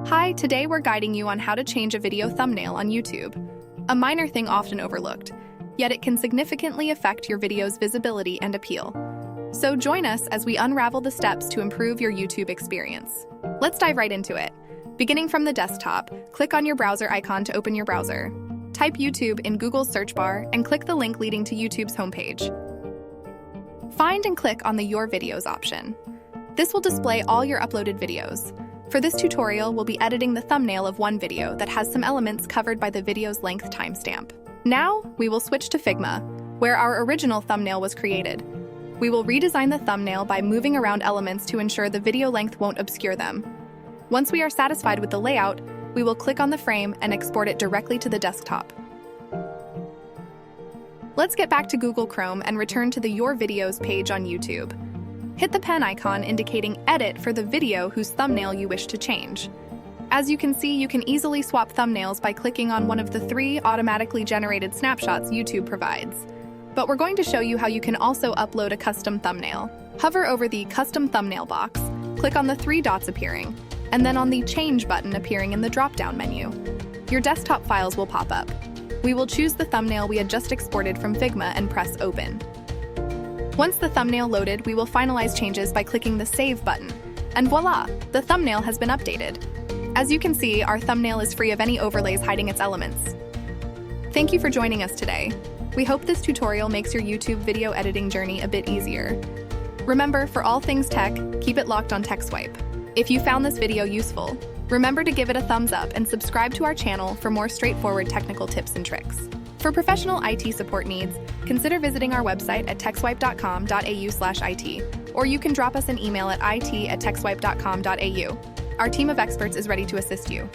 Hi, today we're guiding you on how to change a video thumbnail on YouTube. A minor thing often overlooked, yet it can significantly affect your video's visibility and appeal. So join us as we unravel the steps to improve your YouTube experience. Let's dive right into it. Beginning from the desktop, click on your browser icon to open your browser. Type YouTube in Google's search bar and click the link leading to YouTube's homepage. Find and click on the Your Videos option. This will display all your uploaded videos. For this tutorial, we'll be editing the thumbnail of one video that has some elements covered by the video's length timestamp. Now, we will switch to Figma, where our original thumbnail was created. We will redesign the thumbnail by moving around elements to ensure the video length won't obscure them. Once we are satisfied with the layout, we will click on the frame and export it directly to the desktop. Let's get back to Google Chrome and return to the Your Videos page on YouTube. Hit the pen icon indicating Edit for the video whose thumbnail you wish to change. As you can see, you can easily swap thumbnails by clicking on one of the 3 automatically generated snapshots YouTube provides. But we're going to show you how you can also upload a custom thumbnail. Hover over the Custom Thumbnail box, click on the 3 dots appearing, and then on the Change button appearing in the drop-down menu. Your desktop files will pop up. We will choose the thumbnail we had just exported from Figma and press Open. Once the thumbnail loaded, we will finalize changes by clicking the Save button. And voila, the thumbnail has been updated. As you can see, our thumbnail is free of any overlays hiding its elements. Thank you for joining us today. We hope this tutorial makes your YouTube video editing journey a bit easier. Remember, for all things tech, keep it locked on TechSwipe. If you found this video useful, remember to give it a thumbs up and subscribe to our channel for more straightforward technical tips and tricks. For professional IT support needs, consider visiting our website at techswipe.com.au/IT, or you can drop us an email at it@techswipe.com.au. Our team of experts is ready to assist you.